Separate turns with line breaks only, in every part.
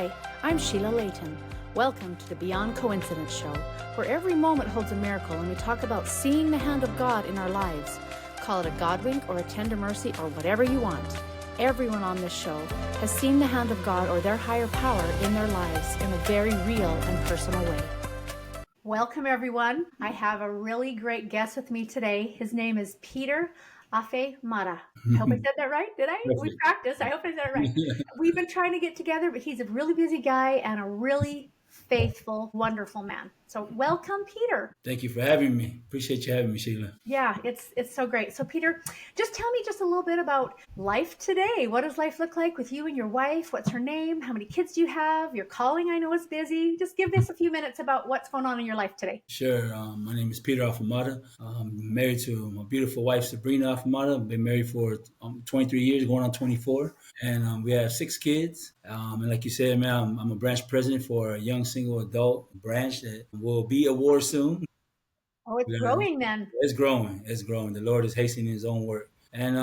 Hi, I'm Sheila Layton. Welcome to the Beyond Coincidence Show, where every moment holds a miracle and we talk about seeing the hand of God in our lives. Call it a God wink or a tender mercy or whatever you want. Everyone on this show has seen the hand of God or their higher power in their lives in a very real and personal way. Welcome, everyone. I have a really great guest with me today. His name is Peter Afemata. I hope I said that right. Did I? We
Perfect.
practiced. I hope I said it right. We've been trying to get together, but he's a really busy guy and a really faithful, wonderful man. So welcome, Peter.
Thank you for having me. Appreciate you having me, Sheila.
Yeah, it's so great. So Peter, just tell me just a little bit about life today. What does life look like with you and your wife? What's her name? How many kids do you have? Your calling, I know, is busy. Just give us a few minutes about what's going on in your life today.
Sure. My name is Peter Afemata. I'm married to my beautiful wife, Sabrina Afemata. I've been married for 23 years, going on 24. And we have 6 kids. And like you said, man, I'm a branch president for a young single adult branch that will be award soon.
Oh, it's growing then.
It's growing. It's growing. The Lord is hastening His own work, and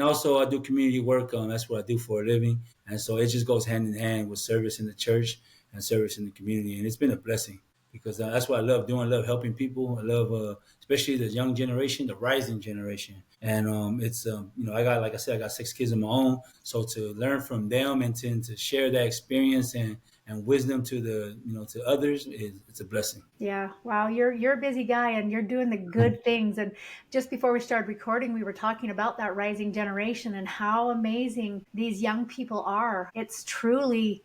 also I do community work. That's what I do for a living, and so it just goes hand in hand with service in the church and service in the community, and it's been a blessing because that's what I love doing. I love helping people. I love, especially the young generation, the rising generation, and it's I got, like I said, I got 6 kids of my own, so to learn from them and to share that experience and wisdom to to others, it's a blessing.
Yeah, wow, you're a busy guy and you're doing the good things. And just before we started recording, we were talking about that rising generation and how amazing these young people are. It's truly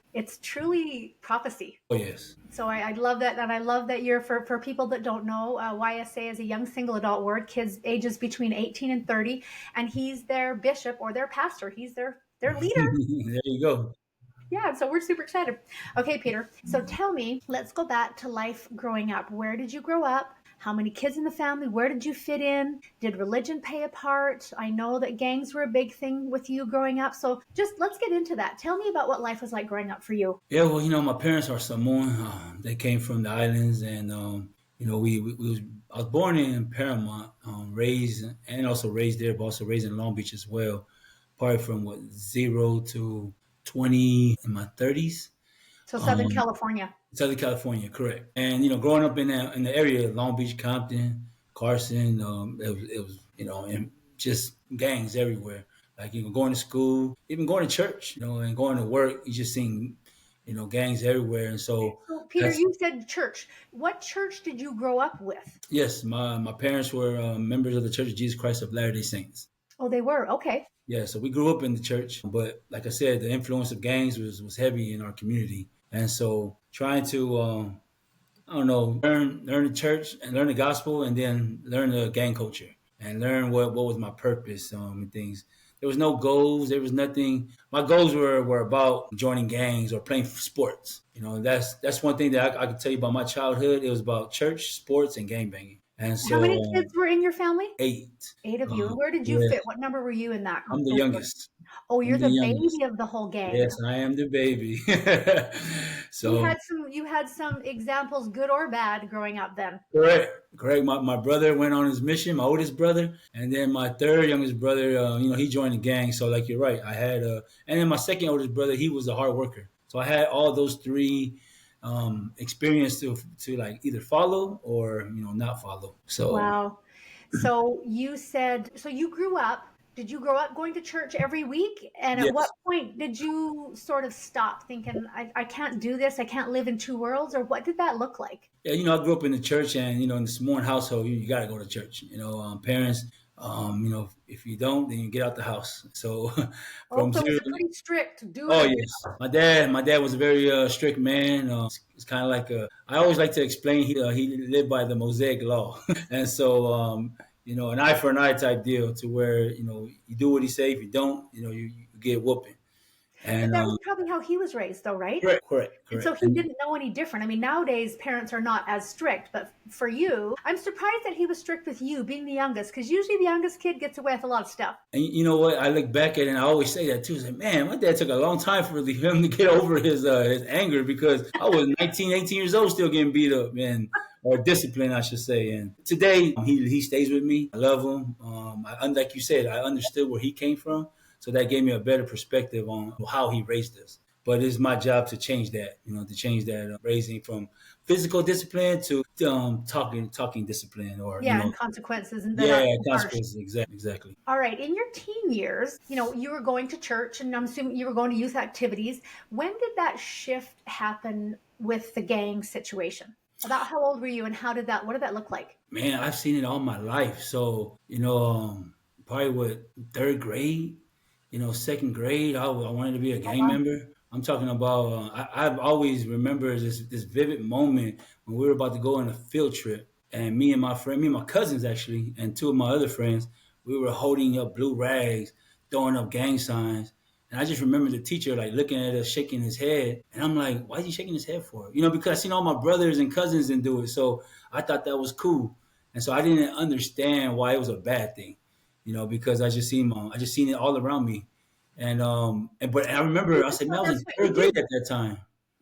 prophecy.
Oh yes.
So I love that, and I love that you're for people that don't know, YSA is a young single adult ward, kids ages between 18 and 30, and he's their bishop or their pastor. He's their leader.
There you go.
Yeah, so we're super excited. Okay, Peter. So tell me, let's go back to life growing up. Where did you grow up? How many kids in the family? Where did you fit in? Did religion play a part? I know that gangs were a big thing with you growing up. So just let's get into that. Tell me about what life was like growing up for you.
Yeah, well, my parents are Samoan. They came from the islands, and I was born in Paramount, raised and also raised there, but also raised in Long Beach as well. Probably from 0 to 20 in my 30s.
So Southern
Um,
California.
Southern California, correct. And growing up in the area, Long Beach, Compton, Carson, it was and just gangs everywhere. Like going to school, even going to church, and going to work, you just seeing gangs everywhere. And so
So Peter,
that's
you said church. What church did you grow up with?
yes, my parents were members of the Church of Jesus Christ of Latter-day Saints.
Oh, they were. Okay.
Yeah, so we grew up in the church, but like I said, the influence of gangs was heavy in our community, and so trying to I don't know, learn the church and learn the gospel, and then learn the gang culture and learn what was my purpose and things. There was no goals. There was nothing. My goals were about joining gangs or playing sports. That's one thing that I can tell you about my childhood. It was about church, sports, and gang banging. And
How
so
many kids were in your family?
8.
8 of you. And where did you
Yeah,
fit? What number were you in that
I'm the
group?
youngest.
Oh,
I'm
you're
the
the
youngest.
baby of the whole gang.
Yes, I am the baby.
You
So
had some examples, good or bad, growing up then.
correct, correct. My brother went on his mission, my oldest brother, and then my third youngest brother, he joined the gang. So like you're right, I had, and then my second oldest brother, he was a hard worker. So I had all those three experience to like either follow or not follow. So
Wow. So you said, so you grew up, did you grow up going to church every week? And at what
yes,
point did you sort of stop thinking, I can't do this, I can't live in two worlds? Or what did that look like?
yeah, I grew up in the church, and in the Samoan household, you got to go to church. Parents, if you don't, then you get out the house. So
Oh,
from
so
zero.
it's pretty strict. Do it
Oh
or do
yes, my dad was a very strict man. It's kind of like I always like to explain he lived by the Mosaic law, and so an eye for an eye type deal to where you do what he say. If you don't, you get whooping.
But
And
that was probably how he was raised, though, right?
correct, correct,
And so
correct.
he didn't know any different. I mean, nowadays parents are not as strict, but for you, I'm surprised that he was strict with you being the youngest, because usually the youngest kid gets away with a lot of stuff.
And you know what? I look back at it and I always say that too. It's like, man, my dad took a long time for him to get over his anger because I was 19, 18 years old still getting beat up or disciplined, I should say. And today he stays with me. I love him. Like you said, I understood where he came from. So that gave me a better perspective on how he raised us. But it's my job to change that, to change that, raising from physical discipline to talking discipline, or
Yeah, and consequences, and they're
yeah,
not too harsh.
consequences. Exactly.
All right. In your teen years, you were going to church, and I'm assuming you were going to youth activities. When did that shift happen with the gang situation? About how old were you, and what did that look like?
Man, I've seen it all my life. So, probably what, third grade, second grade, I wanted to be a
Oh,
gang
wow.
member. I'm talking about, I've always remember this vivid moment when we were about to go on a field trip. And me and my cousins actually, and two of my other friends, we were holding up blue rags, throwing up gang signs. And I just remember the teacher like looking at us, shaking his head. And I'm like, why is he shaking his head for? Because I seen all my brothers and cousins didn't do it. So I thought that was cool. And so I didn't understand why it was a bad thing, because I just seen it all around me. But I remember I said, man, I was
That's
in
what you
third grade
do.
at that time.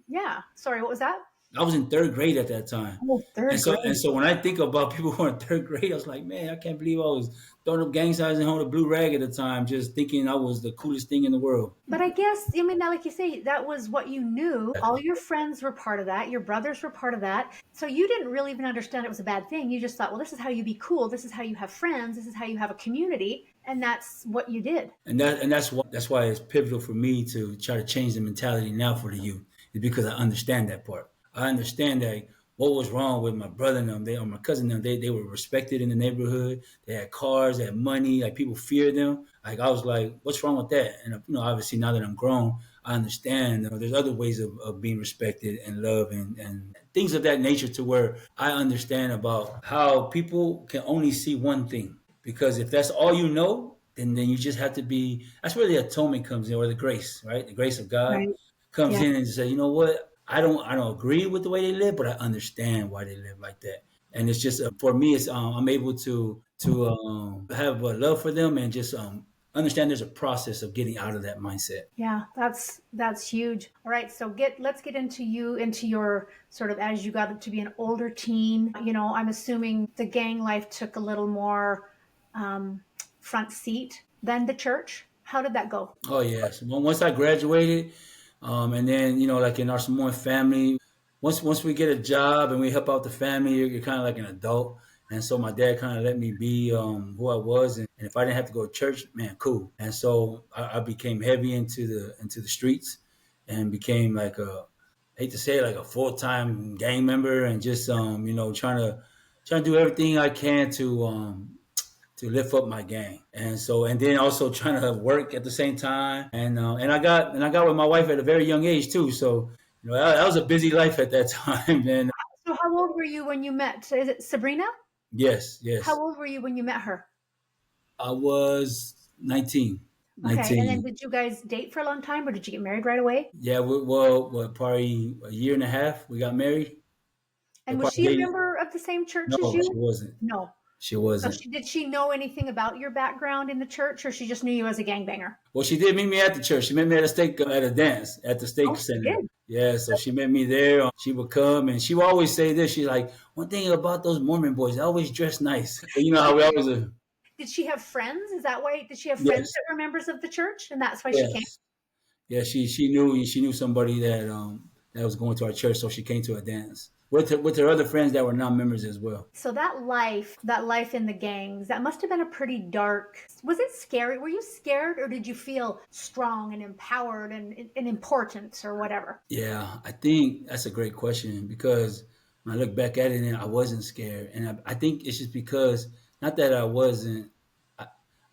Yeah. Sorry, what was that?
I was in third grade at that time.
Oh,
And
third
so
grade.
and so when I think about people who are in third grade, I was like, man, I can't believe I was throwing up gang signs and holding a blue rag at the time, just thinking I was the coolest thing in the world.
But I guess, I mean, now, like you say, that was what you knew. All your friends were part of that. Your brothers were part of that. So you didn't really even understand it was a bad thing. You just thought, well, this is how you be cool. This is how you have friends. This is how you have a community. And that's what you did.
And that's why it's pivotal for me to try to change the mentality now for the youth. Is because I understand that part. I understand that what was wrong with my brother and them, or my cousin and them, they were respected in the neighborhood. They had cars, they had money, like people feared them. Like I was like, what's wrong with that? And obviously now that I'm grown, I understand there's other ways of being respected and loved, and things of that nature, to where I understand about how people can only see one thing. Because if that's all you know, then you just have to be. That's where the atonement comes in, or the grace, right? The grace of God
Right.
comes
Yeah.
in and say, you know what? I don't agree with the way they live, but I understand why they live like that. And it's just for me, it's I'm able to have a love for them, and just understand there's a process of getting out of that mindset.
Yeah, that's huge. All right, so let's get into your sort of as you got to be an older teen. I'm assuming the gang life took a little more um, front seat than the church. How did that go?
Oh yes. Once I graduated, and then like in our Samoan family, once we get a job and we help out the family, you're kind of like an adult. And so my dad kind of let me be who I was, and if I didn't have to go to church, man, cool. And so I became heavy into the streets, and became like hate to say it, like a full time gang member, and just trying to do everything I can to lift up my game. And then also trying to work at the same time. And I got with my wife at a very young age too. So that was a busy life at that time. And
So how old were you when you met? Is it Sabrina?
yes,
How
yes,
old were you when you met her?
I was 19.
Okay, and then
19.
did you guys date for a long time, or did you get married right away?
Yeah, well, probably a year and a half. We got married. We
And was
probably
she a
dated.
member of the same church as
No, she
you?
wasn't.
No.
She
So
wasn't.
did she know anything about your background in the church, or she just knew you as a gangbanger?
Well, she did meet me at the church. She met me at a dance at the
Oh,
stake
she
center.
did.
Yeah, so she met me there. She would come, and she would always say this. She's like, one thing about those Mormon boys, they always dress nice. So you know how we always are.
Did she have friends? Is that why? Did she have friends
Yes,
that were members of the church, and that's why she came?
yes. Yeah, she knew somebody that was going to our church, so she came to a dance with her other friends that were non members as well.
So that life in the gangs, that must have been a pretty dark. Was it scary? Were you scared, or did you feel strong and empowered and important or whatever?
Yeah, I think that's a great question, because when I look back at it, and I wasn't scared, and I think it's just because, not that I wasn't, I,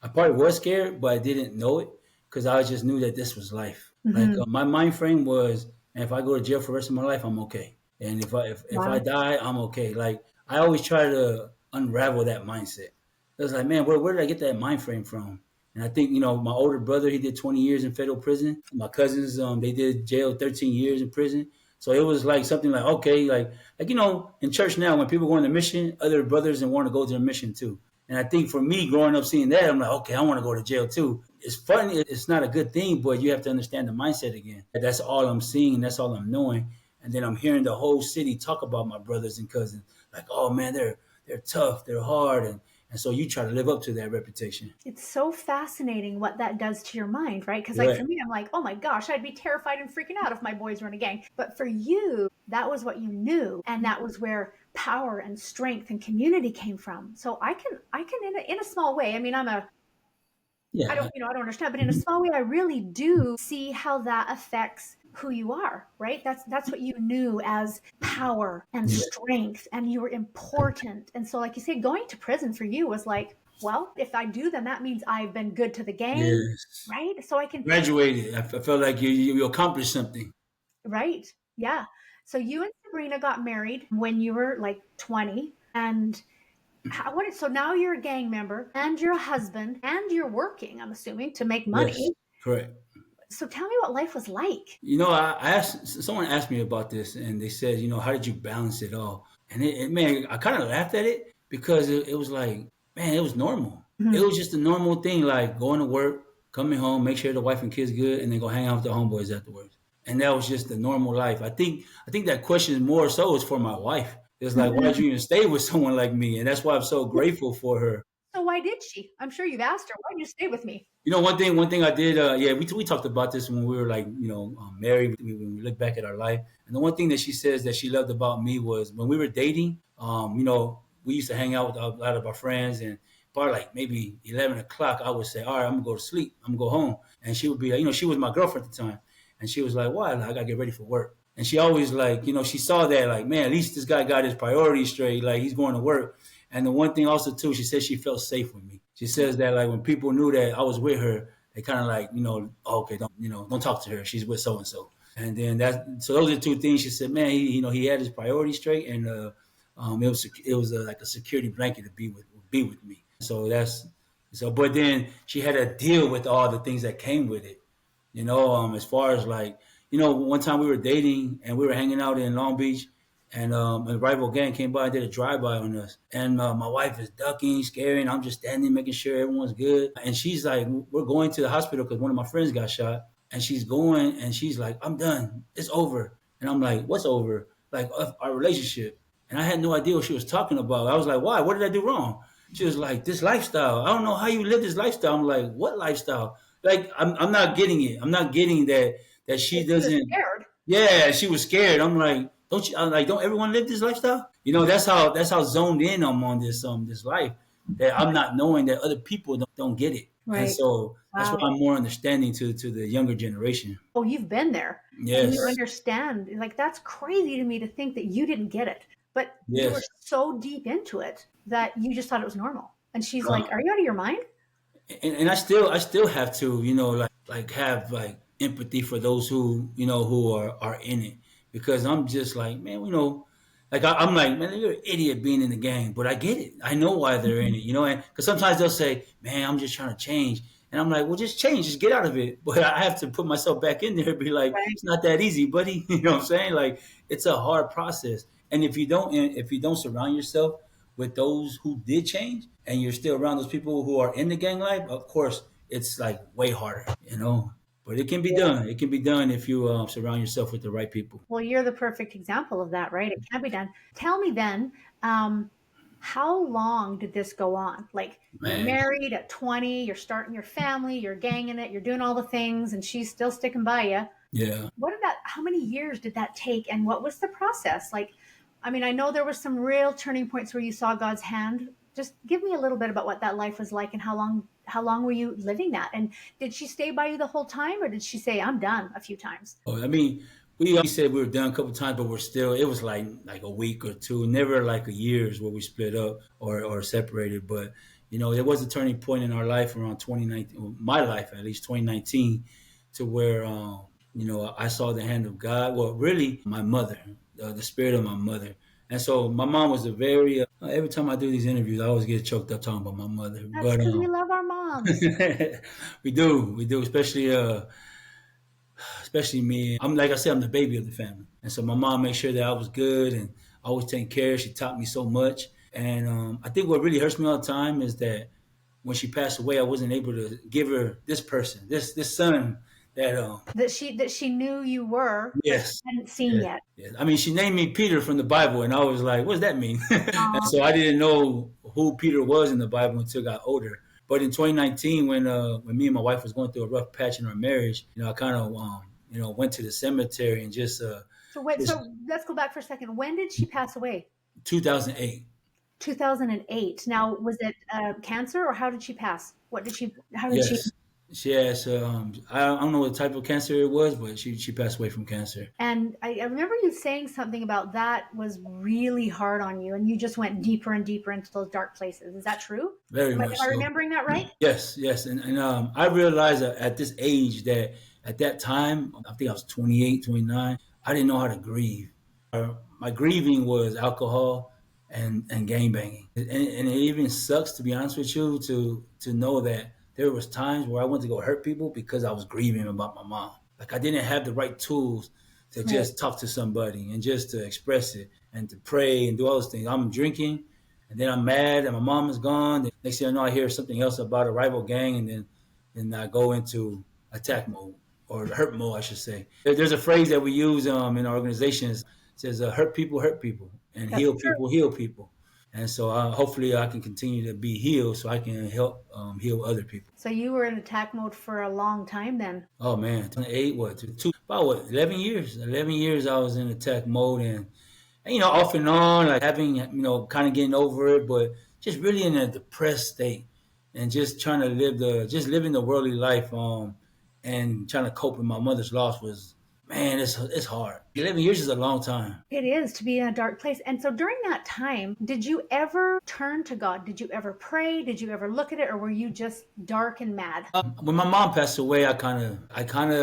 I probably was scared, but I didn't know it, because I just knew that this was life. Like
Hmm.
my mind frame was, man, if I go to jail for the rest of my life, I'm okay, and if I
Wow.
die, I'm okay. Like I always try to unravel that mindset. It was like, man, where did I get that mind frame from? And I think, my older brother, he did 20 years in federal prison. My cousins, they did jail 13 years in prison. So it was like something like, okay, like in church now, when people go on the mission, other brothers and want to go to the mission too. And I think for me, growing up seeing that, I'm like, okay, I want to go to jail too. It's funny, it's not a good thing, but you have to understand the mindset again. That's all I'm seeing, that's all I'm knowing. And then I'm hearing the whole city talk about my brothers and cousins, like, oh man, they're tough, they're hard, And so you try to live up to that reputation.
It's so fascinating what that does to your mind, right? Because like for
Right.
me, I'm like, oh my gosh, I'd be terrified and freaking out if my boys were in a gang. But for you, that was what you knew, and that was where power and strength and community came from. So I can in a small way. I mean, I
Yeah.
don't, I don't understand, but in a small way, I really do see how that affects who you are, right? That's what you knew as power and
Yeah.
strength, and you were important. And so, like you said, going to prison for you was like, well, if I do, then that means I've been good to the gang,
Yes.
right? So I can,
Graduated. I felt like you accomplished something.
right? Yeah. So you and Sabrina got married when you were like 20, and so now you're a gang member and you're a husband and you're working, I'm assuming, to make
Yes.
money.
Correct.
So tell me what life was like.
I asked someone asked me about this, and they said, how did you balance it all? And man, I kind of laughed at it because it was like, man, it was normal. It
Mhm.
was just a normal thing, like going to work, coming home, make sure the wife and kids good, and then go hang out with the homeboys afterwards. And that was just the normal life. I think that question more so is for my wife. It's like, why did you even stay with someone like me? And that's why I'm so grateful for her.
So why did she? I'm sure you've asked her, why did you stay with me?
One thing I did, yeah, we talked about this when we were like, married. When we look back at our life, and the one thing that she says that she loved about me was when we were dating. We used to hang out with a lot of our friends, and by like maybe 11 o'clock, I would say, "All right, I'm gonna go to sleep. I'm gonna go home," and she would be, she was my girlfriend at the time, and she was like, "Why? Like, I gotta get ready for work." And she always like, she saw that like, man, at least this guy got his priorities straight. Like he's going to work. And the one thing also too, she said she felt safe with me. She says that like when people knew that I was with her, they kind of like, oh, okay, don't talk to her. She's with so and so. And then so those are two things. She said, man, he had his priorities straight, and it was like a security blanket to be with me. But then she had to deal with all the things that came with it. As far as like, one time we were dating and we were hanging out in Long Beach, and a rival gang came by and did a drive-by on us. And my wife is ducking, scaring. I'm just standing, making sure everyone's good. And she's like, we're going to the hospital because one of my friends got shot. And she's going, and she's like, I'm done. It's over. And I'm like, what's over? Like our relationship. And I had no idea what she was talking about. I was like, why? What did I do wrong? She was like, this lifestyle. I don't know how you live this lifestyle. I'm like, what lifestyle? Like, I'm not getting it. I'm not getting that she
She was
doesn't.
scared.
Yeah, she was scared. I'm like, don't everyone live this lifestyle? That's how zoned in I'm on this life, that I'm not knowing that other people don't get it. And
Right.
so that's why
Wow.
I'm more understanding to the younger generation.
Oh, you've been there and you
Yes.
understand. Like, that's crazy to me to think that you didn't get it, but you were
Yes.
so deep into it that you just thought it was normal. And she's
Uh,
like, are you out of your mind?
and I still have to, like have like empathy for those who are in it, because I'm just like, man, like I'm like, man, you're an idiot being in the game, but I get it. I know why they're in it, and because sometimes they'll say, man, I'm just trying to change, and I'm like, well, just change, just get out of it. But I have to put myself back in there and be like,
Right.
it's not that easy, buddy. You know what I'm saying? Like, it's a hard process, and if you don't surround yourself with those who did change, and you're still around those people who are in the gang life, of course, it's like way harder. But it can be
Yeah.
done. It can be done if you surround yourself with the right people.
Well, you're the perfect example of that, right? It can be done. Tell me then, um, how long did this go on? Like, you're
Man,
married at 20, you're starting your family, you're ganging it, you're doing all the things, and she's still sticking by you.
yeah.
How many years did that take, and what was the process? Like, I mean, I know there was some real turning points where you saw God's hand. Just give me a little bit about what that life was like, and how long were you living that? And did she stay by you the whole time, or did she say, I'm done a few times?
I mean, we said we were done a couple times, but it was like a week or two, never like a years where we split up or separated. But there was a turning point in our life around 2019, my life at least 2019, to where I saw the hand of God. Well, really, my mother, the spirit of my mother. And so my mom was a very every time I do these interviews, I always get choked up talking about my mother.
That's
But
because we love our moms.
we do, especially me. I'm like I said, I'm the baby of the family, and so my mom made sure that I was good and always taking care. She taught me so much, and I think what really hurts me all the time is that when she passed away, I wasn't able to give her this person, this son that
that she knew you were, but she
yes,
hadn't seen
yes,
yet.
yes. I mean, she named me Peter from the Bible, and I was like, "What does that mean?" And
Um,
so I didn't know who Peter was in the Bible until I got older. But in 2019, when me and my wife was going through a rough patch in our marriage, I kind of went to the cemetery and just
so let's go back for a second. When did she pass away?
2008.
2008. Now, was it cancer, or how did she pass? How did she?
Yes, she has. I don't know what type of cancer it was, but she passed away from cancer.
And I remember you saying something about that was really hard on you, and you just went deeper and deeper into those dark places. Is that true?
Very
Am
much
I
so.
remembering that right?
Yes, yes, and I realized that at this age that at that time, I think I was 28, 29. I didn't know how to grieve. My grieving was alcohol and gang banging, and it even sucks, to be honest with you, to know that there was times where I went to go hurt people because I was grieving about my mom. Like I didn't have the right tools to
Right.
just talk to somebody and just to express it and to pray and do all those things. I'm drinking, and then I'm mad and my mom is gone. The next thing I know, I hear something else about a rival gang, and then I go into attack mode or hurt mode, I should say. There's a phrase that we use in our organizations. It says, hurt people, and
That's true.
heal people." And so hopefully I can continue to be healed so I can help heal other people.
So you were in attack mode for a long time then.
Oh man, 28, what, about what, 11 years? 11 years I was in attack mode, and off and on, like having, kind of getting over it, but just really in a depressed state and just trying to just living the worldly life, and trying to cope with my mother's loss was, man, it's hard. 11 years is a long time.
It is to be in a dark place. And so during that time, did you ever turn to God? Did you ever pray? Did you ever look at it, or were you just dark and mad?
When my mom passed away, I kind of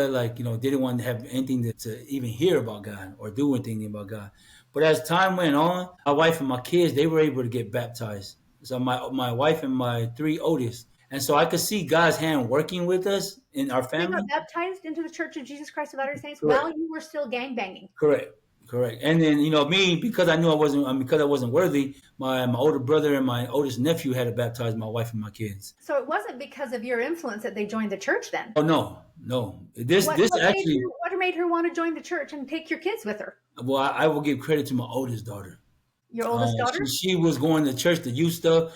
like, didn't want to have anything to even hear about God or do anything about God. But as time went on, my wife and my kids, they were able to get baptized. So my wife and my three oldest. And so I could see God's hand working with us in our
They got
family.
baptized into the Church of Jesus Christ of Latter-day Saints
Correct.
while you were still gangbanging.
Correct. Correct. And then, me, because I knew because I wasn't worthy, my older brother and my oldest nephew had to baptize my wife and my kids.
So it wasn't because of your influence that they joined the church then.
Oh no, no. This
What,
this
what made
actually,
what made her want to join the church and take your kids with her?
well, I will give credit to my oldest daughter.
Your oldest daughter?
She was going to church, the youth stuff.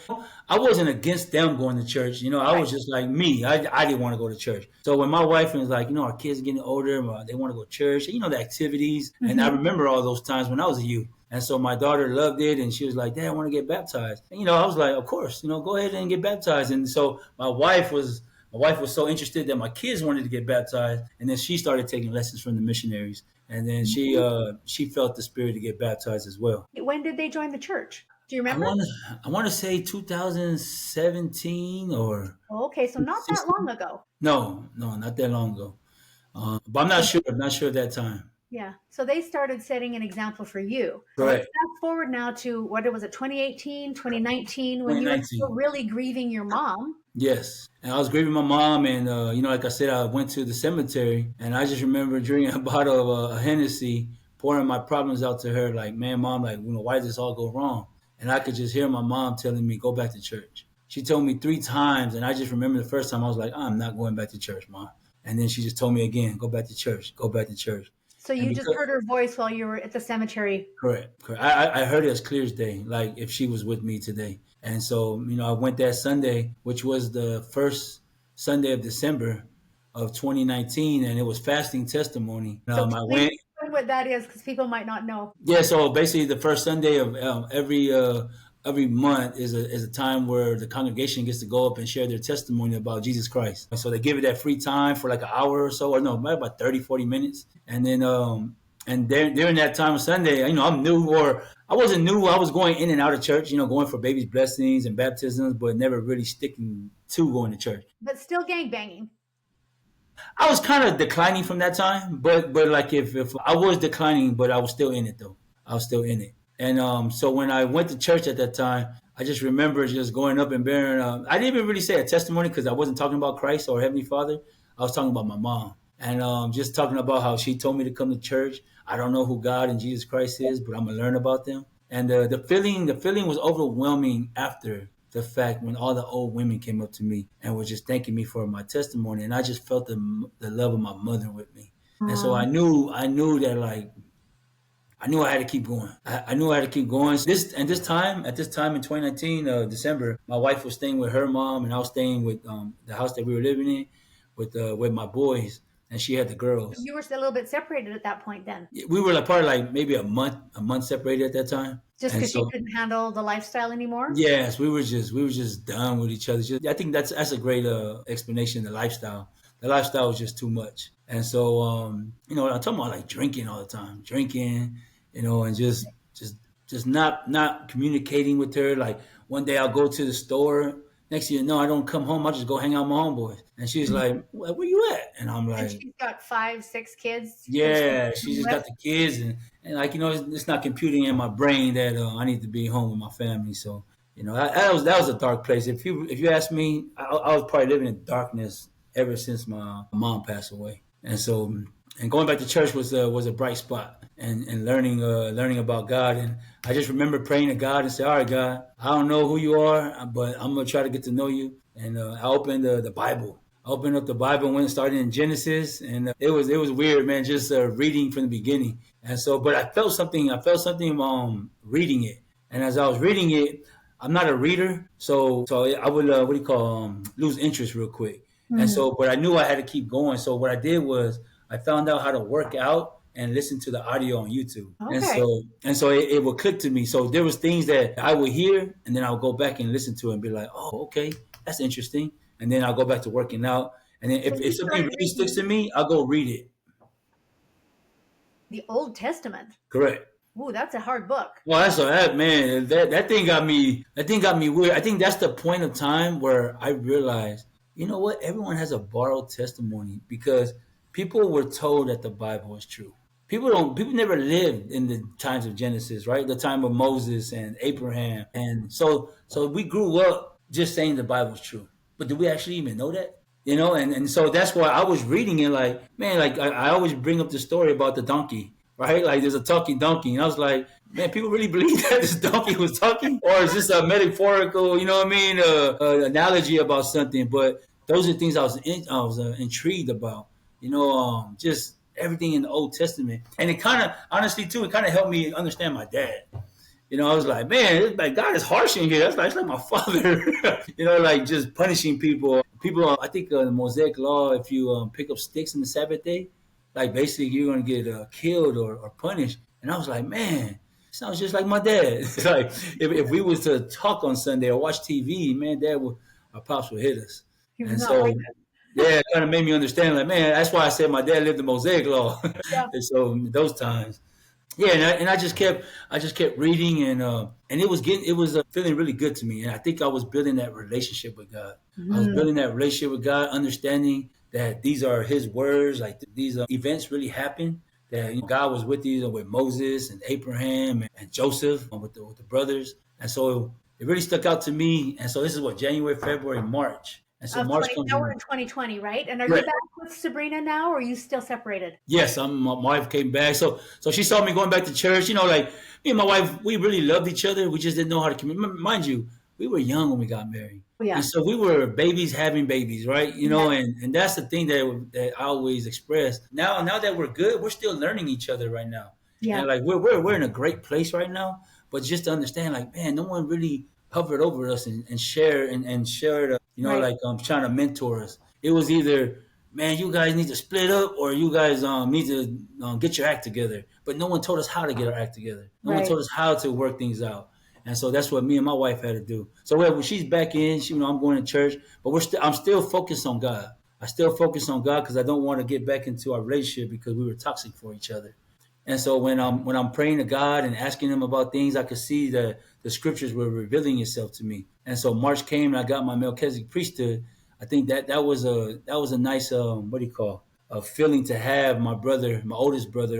I wasn't against them going to church. I
Right.
was just like me. I didn't want to go to church. So when my wife was like, our kids are getting older, they want to go to church, the activities. And I
Mhm.
remember all those times when I was a youth. And so my daughter loved it, and she was like, "Dad, I want to get baptized." And, I was like, "Of course, go ahead and get baptized." And so my wife was so interested that my kids wanted to get baptized, and then she started taking lessons from the missionaries, and then she felt the spirit to get baptized as well.
When did they join the church? Do you
I
remember?
want to I want to say 2017 or
Oh, okay, so not that
16.
long ago.
No, no, not that long ago. But I'm not sure. I'm not sure at that time.
Yeah. So they started setting an example for you. So let's
Correct.
fast forward now to what was it, 2018, 2019, when you were
2019.
still really grieving your mom.
Yes. And I was grieving my mom, and like I said, I went to the cemetery, and I just remember drinking a bottle of Hennessy, pouring my problems out to her, like, "Man, mom, like, why did this all go wrong?" And I could just hear my mom telling me, "Go back to church." She told me 3 times, and I just remember the first time I was like, "I'm not going back to church, mom." And then she just told me again, "Go back to church, go back to church."
So
And
you just
because
heard her voice while you were at the cemetery.
Correct, correct. I heard it as clear as day, like if she was with me today. And so, I went that Sunday, which was the first Sunday of December of 2019, and it was fasting testimony.
So
I
please
went,
explain what that is, because people might not know.
yeah. So basically, the first Sunday of every month is a time where the congregation gets to go up and share their testimony about Jesus Christ. And so they give it that free time for like an hour or so, or no, maybe about 30, 40 minutes. And then during that time of Sunday, I'm new, or I wasn't new. I was going in and out of church, going for baby's blessings and baptisms, but never really sticking to going to church.
But still gang banging.
I was kind of declining from that time, but like if I was declining, but I was still in it though. I was still in it. And so when I went to church at that time, I just remember just going up and bearing. I didn't even really say a testimony because I wasn't talking about Christ or Heavenly Father. I was talking about my mom, and just talking about how she told me to come to church. I don't know who God and Jesus Christ is, but I'm gonna learn about them. And the feeling was overwhelming after. the fact when all the old women came up to me and were just thanking me for my testimony, and I just felt the love of my mother with me, and so I knew that like I knew I had to keep going. I knew I had to keep going. At this time in 2019, December, my wife was staying with her mom, and I was staying with the house that we were living in with my boys, and she had the girls.
You were still a little bit separated at that point then,
We were like probably like maybe a month separated at that time,
just
and
because she
so
couldn't handle the lifestyle anymore.
yes, we were just done with each other. I think that's a great explanation. The lifestyle was just too much, and so I'm talking about like drinking all the time, drinking, and just not communicating with her. Like one day I'll go to the store. Next thing you know, I don't come home. I just go hang out with my homeboys, and she's like, "Where you at?" And I'm
And
like,
she's got 5, 6 kids that she's
yeah, she
living
just
with.
got the kids, and like it's not computing in my brain that I need to be home with my family. So that was a dark place. If you ask me, I was probably living in darkness ever since my mom passed away, and going back to church was a bright spot, and learning about God, and I just remember praying to God and say, all right, God, I don't know who you are, but I'm gonna try to get to know you, and I opened the Bible. I opened up the Bible and went and started in Genesis, and it was weird, man, just reading from the beginning. And so, but I felt something. I felt something reading it, and as I was reading it, I'm not a reader, so I would what do you call lose interest real quick. And
Hmm.
so, but I knew I had to keep going. So what I did was I found out how to work out and listen to the audio on YouTube. And
Okay.
so it would click to me. So there was things that I would hear, and then I would go back and listen to it and be like, oh, okay, that's interesting. And then I'll go back to working out. And then
So
if
you
something
started
really sticks
reading
to me, I'll go read it.
the Old Testament.
Correct.
Ooh, that's a hard book.
Well, that man. That thing got me. That thing got me weird. I think that's the point of time where I realized, you know what? Everyone has a borrowed testimony because people were told that the Bible is true. People never lived in the times of Genesis, right? The time of Moses and Abraham, and so we grew up just saying the Bible's true. But do we actually even know that? And so that's why I was reading it like, man, like I always bring up the story about the donkey, right? Like there's a talking donkey. And I was like, man, people really believe that this donkey was talking? Or is this a metaphorical, you know what I mean, analogy about something? But those are things I was intrigued about, just everything in the Old Testament. And it kind of, honestly, too, it kind of helped me understand my dad. I was like, man, like God is harsh in here. That's like my father. Like just punishing people. People, I think the Mosaic law, if you pick up sticks in the Sabbath day, like basically you're gonna get killed or punished. And I was like, man, sounds just like my dad. It's like if we was to talk on Sunday or watch TV, man, our pops would hit us.
He was
And
not like
so yeah, it kind of made me understand, like, man, that's why I said my dad lived the Mosaic law.
that.
And so those times. Yeah, and I just kept reading, and it was feeling really good to me, and I think I was building that relationship with God. I was
Mhm.
building that relationship with God, understanding that these are His words, like these events really happened. That God was with these with Moses and Abraham and Joseph with the brothers, and so it really stuck out to me. And so this is what January, February, March, and so
Of
March
20,
comes
now we're
around.
in 2020, right? And are you
Right.
back with Sabrina now, or are you still separated?
Yes, my wife came back. So she saw me going back to church. Like me and my wife, we really loved each other. We just didn't know how to communicate. Mind you, we were young when we got married,
Oh,
and
yeah.
so we were babies having babies, right?
Yeah.
And that's the thing that I always express. Now that we're good, we're still learning each other right now,
Yeah.
and like we're in a great place right now. But just to understand, like, man, no one really hovered over us and shared,
Right.
like trying to mentor us. It was either, man, you guys need to split up, or you guys need to get your act together. But no one told us how to get our act together. No one
Right.
told us how to work things out. And so that's what me and my wife had to do. So when she's back in, I'm going to church, but I'm still focused on God. I still focus on God because I don't want to get back into our relationship because we were toxic for each other. And so when I'm praying to God and asking Him about things, I could see that the scriptures were revealing itself to me. And so March came and I got my Melchizedek priesthood. I think that was a nice what do you call, a feeling to have my brother, my oldest brother,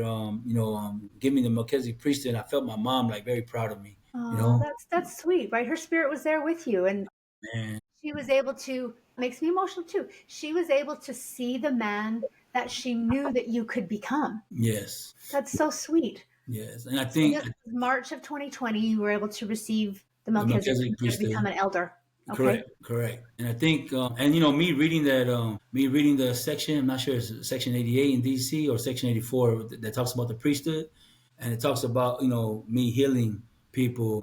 give me the Melchizedek priesthood. And I felt my mom like very proud of me. You
Oh,
know,
that's sweet, right? Her spirit was there with you, and
man.
she was able to, makes me emotional too. She was able to see the man that she knew that you could become.
Yes,
That's so sweet.
yes. And I
So
think
this was March of 2020, you were able to receive the
the
Melchizedek
Melchizedek
priesthood to become
priesthood.
an elder. Okay.
Correct, correct. And I think, and you know, me reading the section, I'm not sure it's section 88 in DC or section 84 that talks about the priesthood, and it talks about, you know, me healing people,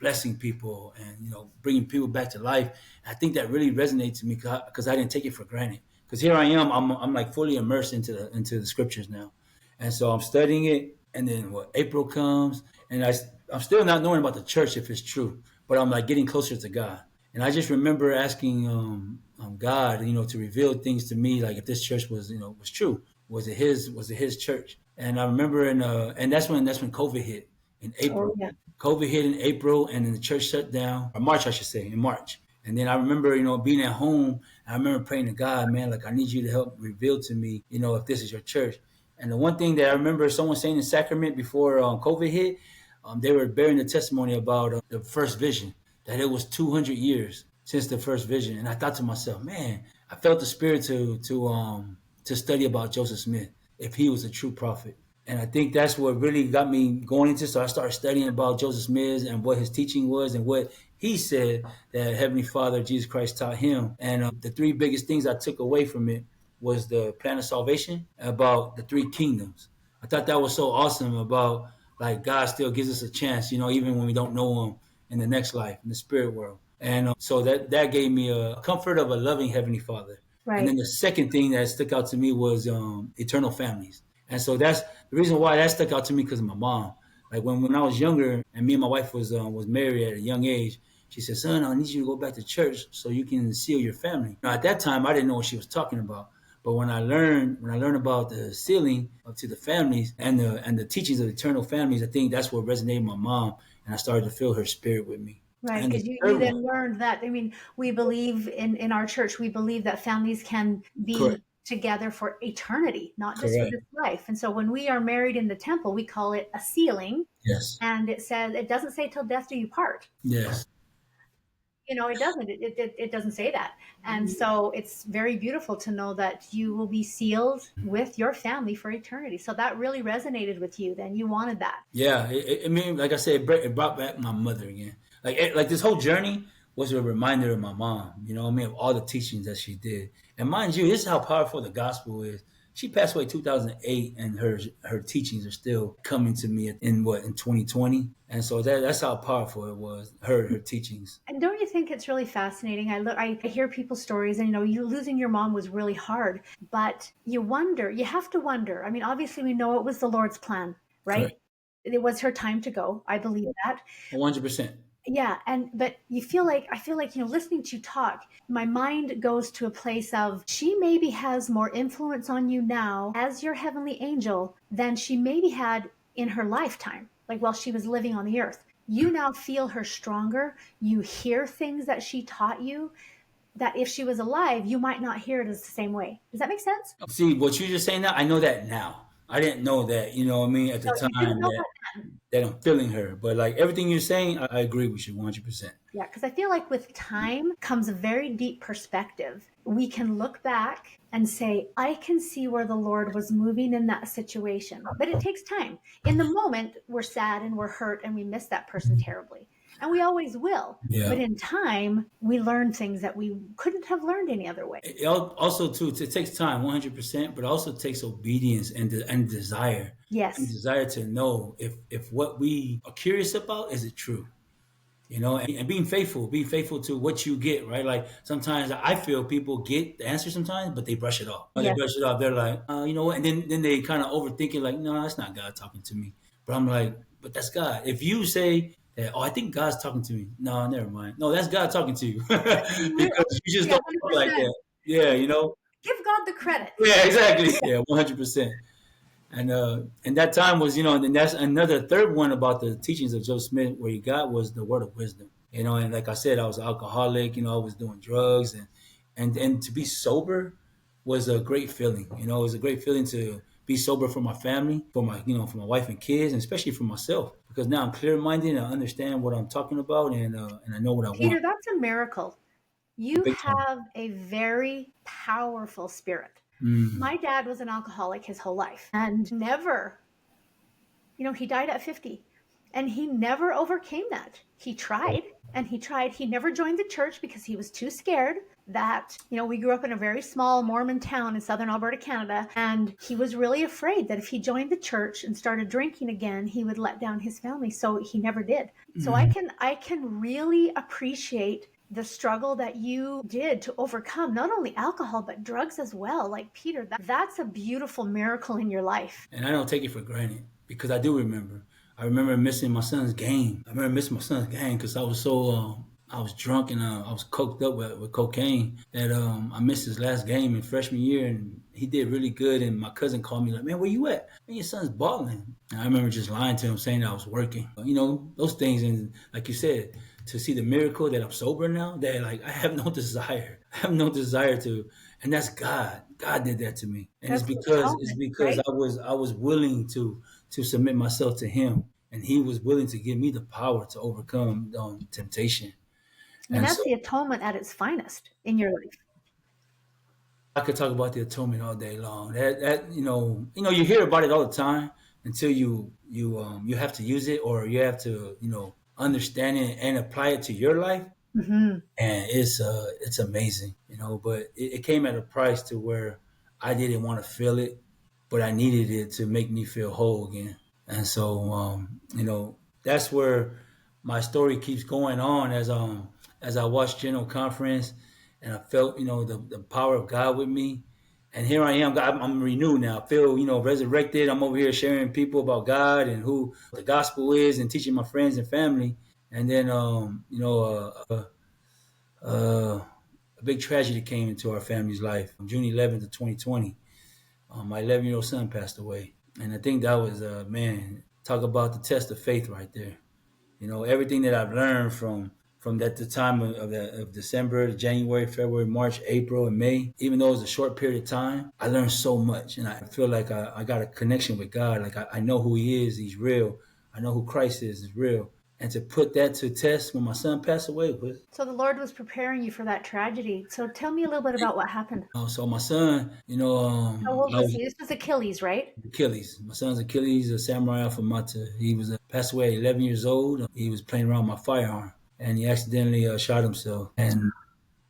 blessing people, and you know, bringing people back to life. I think that really resonates to me because I didn't take it for granted. Because here I am, I'm like fully immersed into the scriptures now, and so I'm studying it. And then what? April comes, and I'm still not knowing about the church if it's true, but I'm like getting closer to God. And I just remember asking God, you know, to reveal things to me, like if this church was, you know, was true. Was it his church? And I remember and that's when COVID hit in
Oh
April.
yeah.
COVID hit in April, and then the church shut down, or March, I should say, in March. And then I remember, you know, being at home. I remember praying to God, man, like I need you to help reveal to me, you know, if this is your church. And the one thing that I remember someone saying in Sacrament before COVID hit, they were bearing the testimony about the first vision, that it was 200 years since the first vision. And I thought to myself, man, I felt the spirit to study about Joseph Smith, if he was a true prophet. And I think that's what really got me going into. So I started studying about Joseph Smith and what his teaching was and what he said that Heavenly Father Jesus Christ taught him. And the three biggest things I took away from it was the plan of salvation, about the three kingdoms. I thought that was so awesome, about like God still gives us a chance, you know, even when we don't know Him in the next life, in the spirit world. And so that gave me a comfort of a loving Heavenly Father. And then
Right.
the second thing that stuck out to me was eternal families. And so that's the reason why that stuck out to me, because of my mom. Like when I was younger, and me and my wife was married at a young age, she said, "Son, I need you to go back to church so you can seal your family." Now at that time, I didn't know what she was talking about. But when I learned about the sealing up to the families and the teachings of eternal families, I think that's what resonated with my mom, and I started to feel her spirit with me.
Right,
And the
because you
third one,
then learned that, I mean, we believe in our church, we believe that families can
correct,
be together for eternity, not just for
correct,
this life. And so when we are married in the temple, we call it a sealing,
yes,
and it says it doesn't say till death do you part.
yes,
You know, it doesn't. It doesn't say that. And so it's very beautiful to know that you will be sealed with your family for eternity. So that really resonated with you. Then you wanted that.
yeah. I mean, like I said, it brought back my mother again. Like this whole journey was a reminder of my mom. You know what I mean? Of all the teachings that she did. And mind you, this is how powerful the gospel is. She passed away 2008, and her teachings are still coming to me in 2020. And so that's how powerful it was. Her teachings.
And don't you think it's really fascinating? I hear people's stories, and you know, you losing your mom was really hard, but you have to wonder. I mean, obviously, we know it was the Lord's plan, right?
Correct.
It was her time to go. I believe that.
100%.
Yeah, and but I feel like, you know, listening to you talk, my mind goes to a place of she maybe has more influence on you now as your heavenly angel than she maybe had in her lifetime, like while she was living on the earth. You now feel her stronger. You hear things that she taught you that if she was alive, you might not hear it as the same way. Does that make sense?
See, what you just saying now, I know that now. I didn't know that, you know what I mean, at
So
the
you didn't
time
know
that,
that.
that I'm feeling her. But like everything you're saying, I agree with you 100%.
Yeah, because I feel like with time comes a very deep perspective. We can look back and say, I can see where the Lord was moving in that situation. But it takes time. In the moment, we're sad and we're hurt and we miss that person terribly. And we always will.
Yeah.
But in time, we learn things that we couldn't have learned any other way.
Also, too, it takes time, 100%, but also takes obedience and desire. And
Yes.
desire to know if what we are curious about, is it true? You know, and being faithful to what you get, right? Like sometimes I feel people get the answer sometimes, but they brush it off. Or they
Yes.
brush it off. They're like, you know what? And then they kind of overthink it, like, no, that's not God talking to me. But I'm like, but that's God. If you say that, oh, I think God's talking to me. No, never mind. No, that's God talking to you because you just
Yeah,
don't talk like
100%.
that. Yeah, you know.
Give God the credit.
Yeah, exactly. Yeah, 100%. And that time was, you know, and then that's another third one about the teachings of Joseph Smith, where he got was the word of wisdom. You know, and like I said, I was an alcoholic. You know, I was doing drugs, and to be sober was a great feeling. You know, it was a great feeling to be sober for my family, for my wife and kids, and especially for myself, because now I'm clear minded and I understand what I'm talking about, and I know what I want.
Peter, that's a miracle. You
Big time.
have a very powerful spirit.
Mm.
My dad was an alcoholic his whole life and never, you know, he died at 50. And he never overcame that. He tried and he tried. He never joined the church because he was too scared that, we grew up in a very small Mormon town in southern Alberta, Canada, and he was really afraid that if he joined the church and started drinking again, he would let down his family. So he never did. So I can really appreciate the struggle that you did to overcome not only alcohol but drugs as well. Like Peter, that's a beautiful miracle in your life.
And I don't take it for granted because I do remember. I remember missing my son's game. I remember missing my son's game because I was so I was drunk and I was coked up with cocaine that I missed his last game in freshman year, and he did really good. And my cousin called me like, "Man, where you at? Man, your son's balling." And I remember just lying to him, saying that I was working. Those things. And like you said, to see the miracle that I'm sober now, that like I have no desire. I have no desire to, and that's God. God did that to me, and
That's
it's
atonement,
because
right?
I was willing to submit myself to Him, and He was willing to give me the power to overcome temptation.
I mean,
And
that's
so
the atonement at its finest in your life.
I could talk about the atonement all day long. You hear about it all the time until you have to use it, or you have to understand it and apply it to your life.
Hmm.
And it's amazing, but it came at a price to where I didn't want to feel it, but I needed it to make me feel whole again. And so that's where my story keeps going on as I watched General Conference, and I felt the power of God with me. And here I am. I'm renewed now. I feel resurrected. I'm over here sharing people about God and who the gospel is, and teaching my friends and family. And then uh, a big tragedy came into our family's life on June 11th of 2020. My 11-year-old son passed away, and I think that was man, talk about the test of faith right there. Everything that I've learned from that the time of December, January, February, March, April, and May. Even though it was a short period of time, I learned so much, and I feel like I got a connection with God. Like I know who He is; He's real. I know who Christ is real. And to put that to test when my son passed away was.
So the Lord was preparing you for that tragedy. So tell me a little bit about what happened.
So my son,
How old
I
was
was
he? This was Achilles, right?
Achilles. My son's Achilles, a samurai Afemata. He was passed away at 11 years old. He was playing around with my firearm, and he accidentally shot himself. And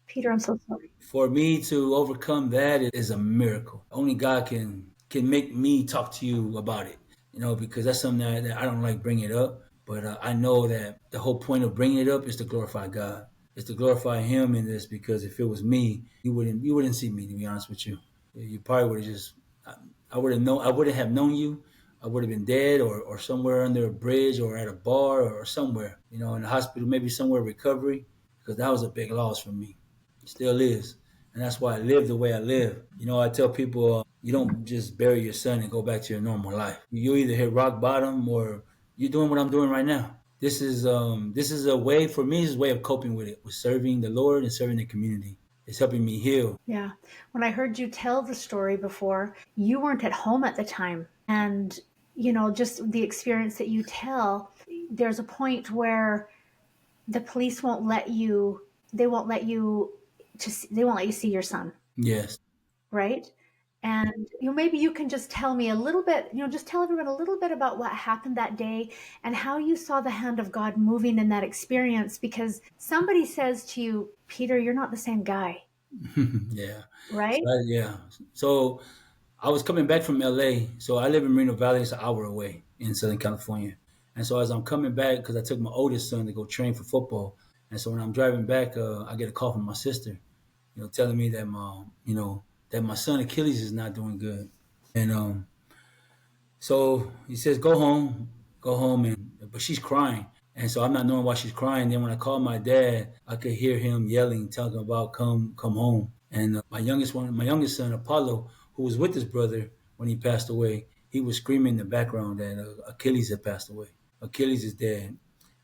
Peter, I'm so sorry.
for me to overcome that is a miracle. Only God can make me talk to you about it. Because that's something that I don't like bringing it up. But I know that the whole point of bringing it up is to glorify God. It's to glorify Him in this. Because if it was me, you wouldn't see me. To be honest with you, you probably would have just. I would have known. I wouldn't have known you. I would have been dead, or somewhere under a bridge, or at a bar, or somewhere. In the hospital, maybe somewhere recovery. Because that was a big loss for me. It still is. And that's why I live the way I live. I tell people you don't just bury your son and go back to your normal life. You either hit rock bottom, or you're doing what I'm doing right now. This is a way for me. This is a way of coping with it, with serving the Lord and serving the community. It's helping me heal.
Yeah. When I heard you tell the story before, you weren't at home at the time. And, just the experience that you tell, there's a point where the police won't let you, they won't let you they won't let you see your son,
Yes.
right? And maybe you can just tell me a little bit, just tell everyone a little bit about what happened that day and how you saw the hand of God moving in that experience. Because somebody says to you, Peter, you're not the same guy,
Yeah.
right?
Yeah. So I was coming back from LA. So I live in Moreno Valley. It's an hour away in Southern California. And so as I'm coming back, because I took my oldest son to go train for football. And so when I'm driving back, I get a call from my sister, telling me that my son Achilles is not doing good. And so he says, go home, but she's crying. And so I'm not knowing why she's crying. Then when I called my dad, I could hear him yelling, talking about come home. And my youngest son, Apollo, who was with his brother when he passed away, he was screaming in the background that Achilles had passed away. Achilles is dead.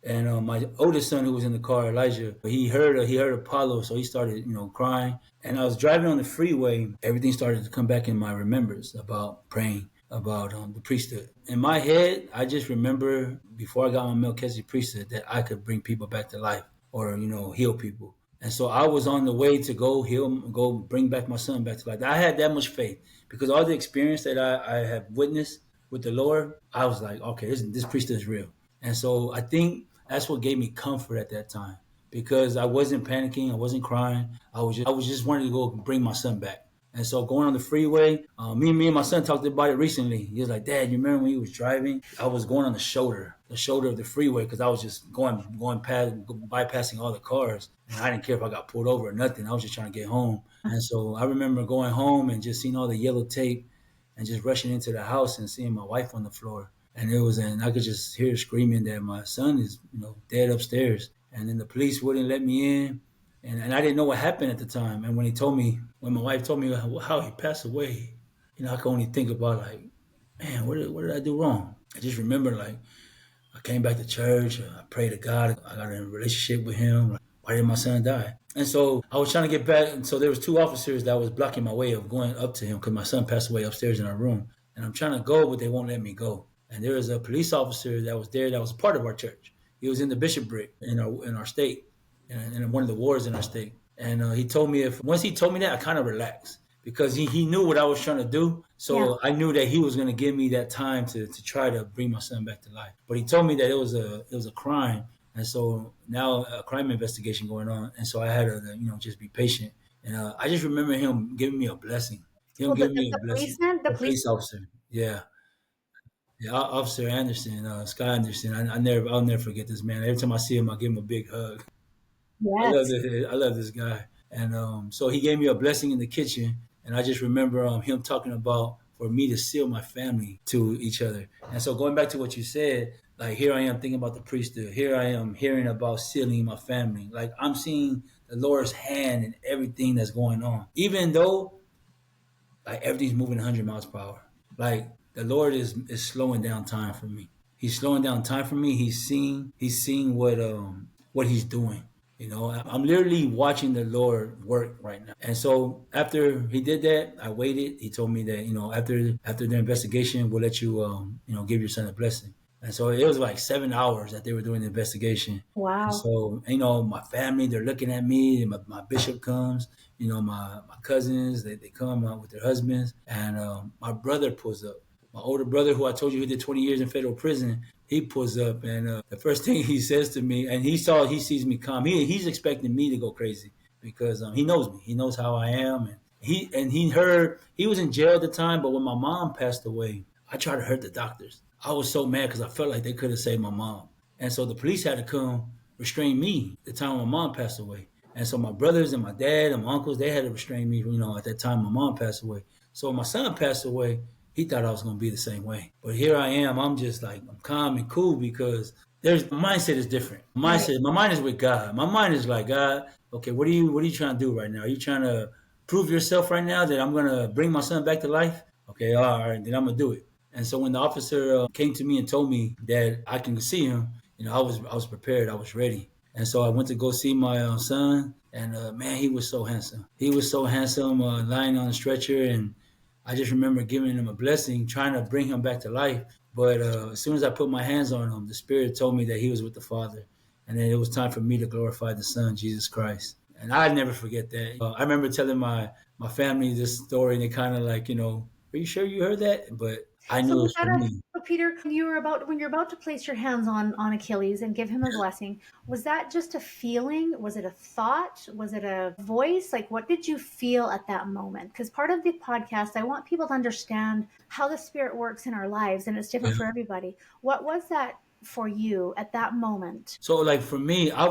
And my oldest son, who was in the car, Elijah, he heard Apollo, so he started, crying. And I was driving on the freeway. Everything started to come back in my remembrance about praying about the priesthood. In my head, I just remember before I got my Melchizedek priesthood that I could bring people back to life, or heal people. And so I was on the way to go heal, go bring back my son back to life. I had that much faith because all the experience that I have witnessed with the Lord, I was like, okay, this priesthood is real. And so I think that's what gave me comfort at that time because I wasn't panicking, I wasn't crying. I was just wanting to go bring my son back. And so going on the freeway, me and my son talked about it recently. He was like, "Dad, you remember when he was driving? I was going on the shoulder of the freeway, because I was just going past, bypassing all the cars, and I didn't care if I got pulled over or nothing. I was just trying to get home. And so I remember going home and just seeing all the yellow tape, and just rushing into the house and seeing my wife on the floor. And I could just hear screaming that my son is, dead upstairs. And then the police wouldn't let me in, and I didn't know what happened at the time. And when my wife told me how he passed away, I could only think about, like, man, what did I do wrong? I just remember, like, I came back to church. I prayed to God. I got in a relationship with Him. Like, why did my son die? And so I was trying to get back. And so there was two officers that was blocking my way of going up to him because my son passed away upstairs in our room. And I'm trying to go, but they won't let me go. And there was a police officer that was there that was part of our church. He was in the bishopric in our state, and in one of the wards in our state. And he told me, if once he told me that, I kind of relaxed because he knew what I was trying to do. So
Yeah.
I knew that he was going to give me that time to try to bring my son back to life. But he told me that it was a crime, and so now a crime investigation going on. And so I had to just be patient. And I just remember him giving me a blessing. Him
Well, the,
giving
the,
me a
the
blessing.
policeman, the
The
police.
police officer, yeah. Yeah, Officer Anderson, Sky Anderson. I'll never forget this man. Every time I see him, I give him a big hug.
Yes.
I love this guy. And so he gave me a blessing in the kitchen, and I just remember him talking about for me to seal my family to each other. And so going back to what you said, like, here I am thinking about the priesthood. Here I am hearing about sealing my family. Like, I'm seeing the Lord's hand in everything that's going on, even though, like, everything's moving 100 miles per hour. Like, the Lord is slowing down time for me. He's slowing down time for me. He's seeing what He's doing. I'm literally watching the Lord work right now. And so after He did that, I waited. He told me that, after the investigation, we'll let you give your son a blessing. And so it was like 7 hours that they were doing the investigation. And
Wow.
so, my family, they're looking at me. My bishop comes, my cousins, they come out with their husbands. And my brother pulls up. My older brother, who I told you he did 20 years in federal prison, he pulls up. And the first thing he says to me, and he sees me calm. He's expecting me to go crazy because he knows me. He knows how I am. And he was in jail at the time, but when my mom passed away, I tried to hurt the doctors. I was so mad because I felt like they could have saved my mom. And so the police had to come restrain me the time my mom passed away. And so my brothers and my dad and my uncles, they had to restrain me, at that time my mom passed away. So when my son passed away, he thought I was going to be the same way. But here I am. I'm just like, I'm calm and cool because my mindset is different.
Right.
My mind is with God. My mind is like, God, okay, what are you trying to do right now? Are you trying to prove yourself right now that I'm going to bring my son back to life? Okay, all right, then I'm going to do it. And so when the officer came to me and told me that I can see him, I was prepared. I was ready. And so I went to go see my son, and man, he was so handsome. He was so handsome, lying on a stretcher, and I just remember giving him a blessing, trying to bring him back to life. But as soon as I put my hands on him, the Spirit told me that he was with the Father, and then it was time for me to glorify the Son, Jesus Christ. And I'd never forget that. I remember telling my family this story, and they kind of like, are you sure you heard that? But I
So
knew it
was
was
that
for me.
so Peter, when you're about to place your hands on Achilles and give him a blessing, was that just a feeling? Was it a thought? Was it a voice? Like, what did you feel at that moment? Because part of the podcast, I want people to understand how the Spirit works in our lives, and it's different for everybody. What was that for you at that moment?
So, like, for me, I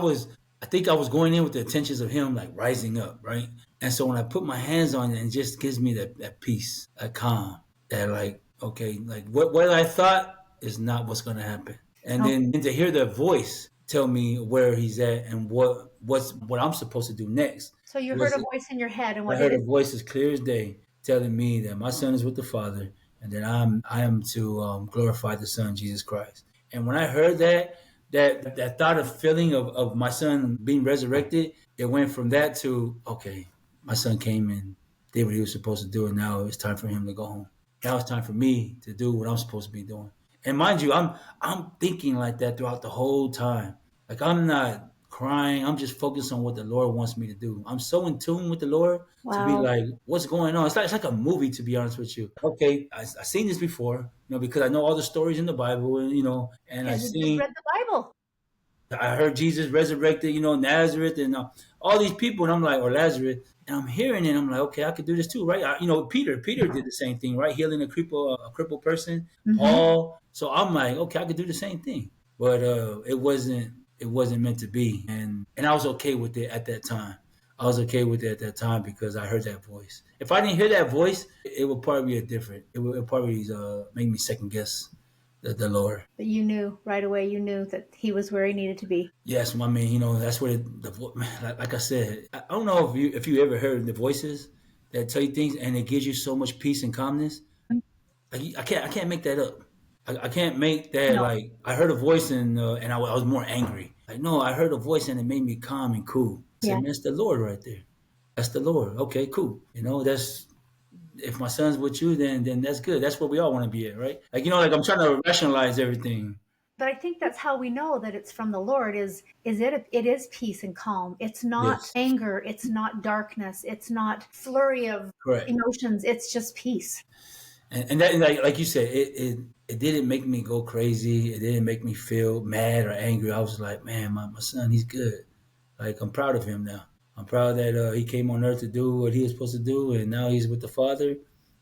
think I was going in with the intentions of him, like, rising up, right? And so when I put my hands on it, it just gives me that peace, that calm, that, like, okay, like, what I thought is not what's going to happen. And
Okay.
then to hear the voice tell me where he's at and what I'm supposed to do next
So you heard a
was,
voice in your head, and
I
what did
heard a
it?
voice as clear as day telling me that my son is with the Father, and that I am to glorify the Son, Jesus Christ. And when I heard that thought of feeling of my son being resurrected, it went from that to, okay, my son came and did what he was supposed to do, and now it's time for him to go home. Now it's time for me to do what I'm supposed to be doing. And mind you, I'm thinking like that throughout the whole time. Like, I'm not crying. I'm just focused on what the Lord wants me to do. I'm so in tune with the Lord to be
Wow.
like, what's going on? It's like a movie, to be honest with you. Okay, I seen this before, because I know all the stories in the Bible, and and I
Because you just
seen
read the Bible.
I heard Jesus resurrected, Nazareth and all these people, and I'm like, or Lazarus, and I'm hearing it. I'm like, okay, I could do this too, right? Peter did the same thing, right? Healing a crippled person.
Mm-hmm.
Paul. So I'm like, okay, I could do the same thing, but it wasn't meant to be, and I was okay with it at that time. I was okay with it at that time because I heard that voice. If I didn't hear that voice, it would probably be a different. It would probably make me second guess the Lord.
But you knew right away, you knew that he was where he needed to be.
Yes, I mean, that's what like I said. I don't know if you ever heard the voices that tell you things, and it gives you so much peace and calmness. Like I can't make that up. I can't make that.
No.
Like I heard a voice and I was more angry. Like no, I heard a voice and it made me calm and cool. I said,
Yeah.
man, that's the Lord right there. That's the Lord. Okay, cool. That's if my son's with you, then that's good. That's where we all want to be at, right? Like I'm trying to rationalize everything.
But I think that's how we know that it's from the Lord it is peace and calm. It's not
Yes,
anger, it's not darkness, it's not flurry of
correct.
emotions, it's just peace.
And that, like you said, it didn't make me go crazy. It didn't make me feel mad or angry. I was like, man, my son, he's good. Like I'm proud of him now. I'm proud that he came on earth to do what he was supposed to do, and now he's with the Father.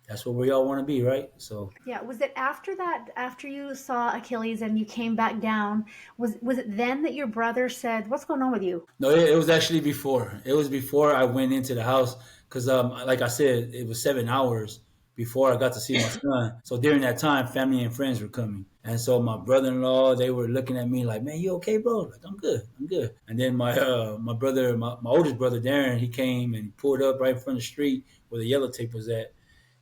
That's what we all want to be, right? So
Yeah, was it after that, after you saw Achilles and you came back down, was it then that your brother said, "What's going on with you?"
no, it was actually before. It was before I went into the house because, like I said, it was 7 hours before I got to see my son. So during that time, family and friends were coming, and so my brother-in-law, they were looking at me like, "Man, you okay, bro?" Like, "I'm good, I'm good." And then my brother, my oldest brother Darren, he came and he pulled up right in front of the street where the yellow tape was at,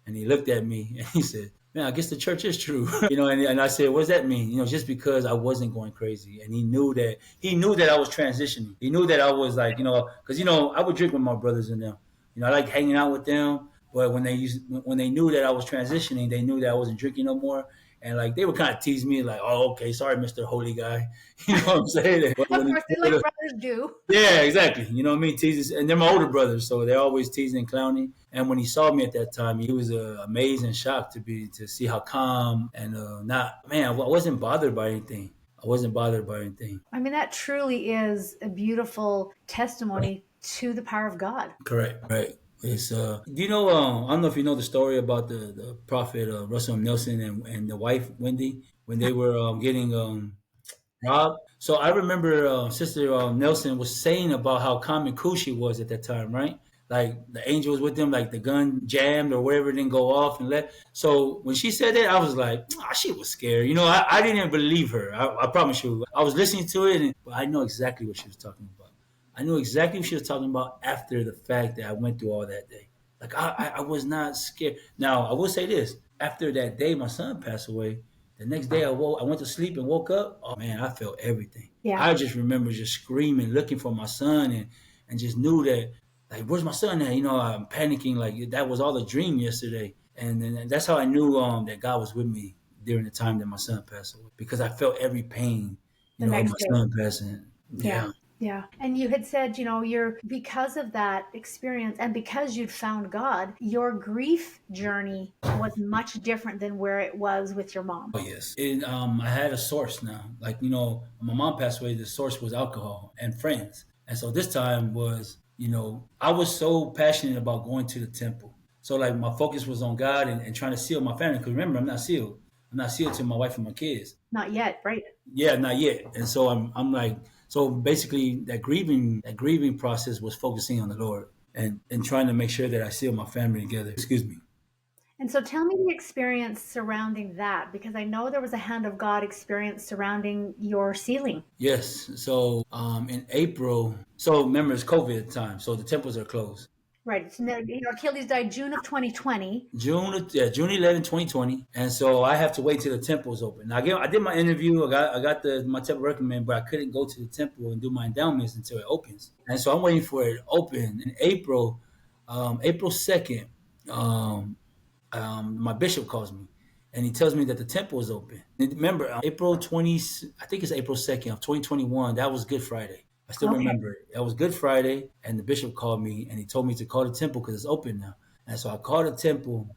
and he looked at me and he said, "Man, I guess the church is true." And I said, "What does that mean?" Just because I wasn't going crazy, and he knew that I was transitioning. He knew that I was like, because I would drink with my brothers and them. I like hanging out with them. But when they knew that I was transitioning, they knew that I wasn't drinking no more. And like they would kind of tease me, like, "Oh, okay, sorry, Mister Holy Guy." You know what I'm saying? But
Of
when
course, they like brothers do.
yeah, exactly. You know what I mean? Teases, and they're my older brothers, so they're always teasing and clowning. And when he saw me at that time, he was amazing shock to see how calm and not man. I wasn't bothered by anything. I wasn't bothered by anything.
I mean, that truly is a beautiful testimony to the power of God.
Correct. Right. It's do you know I don't know if you know the story about the prophet Russell Nelson and the wife Wendy when they were getting Rob. So I remember Sister Nelson was saying about how calm and cool she was at that time, right? Like the angel was with them, like the gun jammed or whatever didn't go off and let. So when she said that, I was like, she was scared. I didn't believe her. I promise you. I was listening to it, but I know exactly what she was talking about. I knew exactly what she was talking about after the fact that I went through all that day. Like I was not scared. Now I will say this: after that day, my son passed away. The next day, I went to sleep and woke up. Oh man, I felt everything.
Yeah.
I just remember just screaming, looking for my son, and just knew that like, where's my son at? I'm panicking like that was all a dream yesterday, and then that's how I knew that God was with me during the time that my son passed away because I felt every pain,
The
of
next
my
day.
son passing.
Yeah.
Yeah.
Yeah. And you had said, you're because of that experience and because you'd found God, your grief journey was much different than where it was with your mom.
Oh yes. I had a source now. Like, my mom passed away, the source was alcohol and friends. And so this time was, I was so passionate about going to the temple. So like my focus was on God and trying to seal my family. Because remember, I'm not sealed. I'm not sealed to my wife and my kids.
Not yet, right?
Yeah, not yet. And so I'm like, so basically that grieving process was focusing on the Lord and trying to make sure that I seal my family together. Excuse me.
And so tell me the experience surrounding that, because I know there was a hand of God experience surrounding your sealing.
Yes. So in April, so remember it's COVID at the time, so the temples are closed.
Right. So, Achilles died June of 2020.
June 11, 2020. And so I have to wait till the temple's open. Now again, I did my interview, I got my temple recommend, but I couldn't go to the temple and do my endowments until it opens. And so I'm waiting for it to open in April, April 2nd. My bishop calls me and he tells me that the temple is open. And remember, April 20, I think it's April 2nd of 2021, that was Good Friday. I still
Okay.
remember it. It was Good Friday, and the bishop called me and he told me to call the temple because it's open now. And so I called the temple,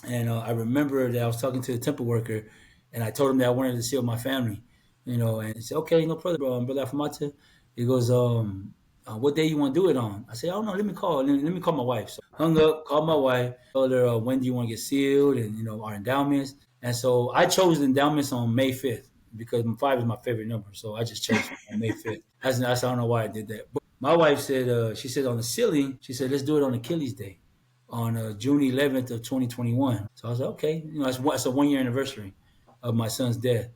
and I remember that I was talking to the temple worker, and I told him that I wanted to seal my family, and he said, "Okay, no problem, brother Afemata." He goes, "What day you want to do it on?" I said, "Oh no, let me call. Let me call my wife." So hung up, called my wife, told her, "When do you want to get sealed?" And our endowments. And so I chose the endowments on May 5th because 5 is my favorite number. So I just chose on May 5th. I don't know why I did that. But my wife said, she said on the sealing, she said, let's do it on Achilles Day on June 11th of 2021. So I was like, okay, it's a 1 year anniversary of my son's death.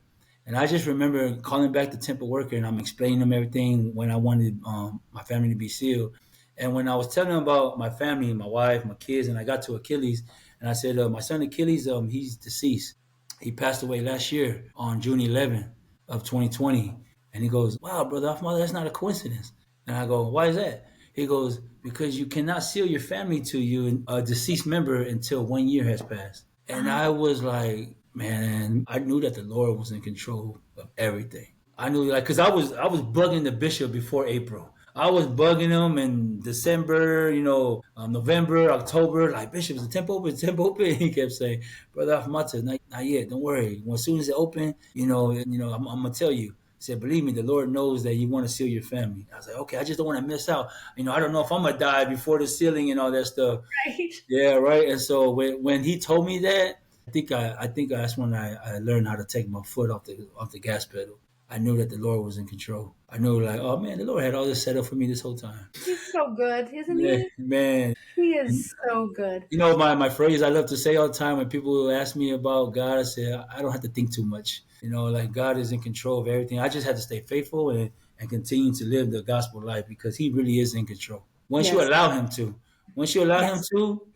And I just remember calling back the temple worker and I'm explaining them everything when I wanted my family to be sealed. And when I was telling them about my family, my wife, my kids, and I got to Achilles, and I said, my son Achilles, he's deceased. He passed away last year on June 11th of 2020. And he goes, wow, brother Afmada, that's not a coincidence. And I go, why is that? He goes, because you cannot seal your family to you, a deceased member, until 1 year has passed. And I was like, man, I knew that the Lord was in control of everything. I knew, like, because I was bugging the bishop before April. I was bugging him in December, November, October. Like, Bishop, is the temple open? Is the temple open? He kept saying, Brother Afmata, not yet. Don't worry. When as soon as it open, I'm gonna tell you. He said, believe me, the Lord knows that you want to seal your family. I was like, okay, I just don't want to miss out. I don't know if I'm gonna die before the sealing and all that stuff.
Right.
Yeah, right. And so when he told me that, I think that's when I learned how to take my foot off the gas pedal. I knew that the Lord was in control. I knew, like, oh man, the Lord had all this set up for me this whole time.
He's so good, isn't
Yeah,
he?
man.
He
And,
is so good.
my phrase I love to say all the time when people ask me about God, I say I don't have to think too much. Like, God is in control of everything. I just have to stay faithful and continue to live the gospel life because He really is in control. Once you
Yes.
allow Him to,
Yes.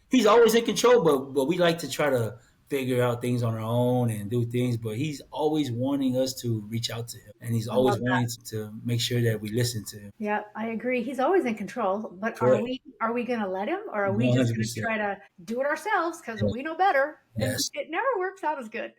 He's always in control. But we like to try to figure out things on our own and do things. But He's always wanting us to reach out to Him, and He's
I
always
love
wanting
that.
to make sure that we listen to Him.
Yeah, I agree. He's always in control, but are
Correct.
we going to let him, or are we
One
just
hundred
going to
percent.
try to do it ourselves because we know better? And
Yes.
it never works out as good.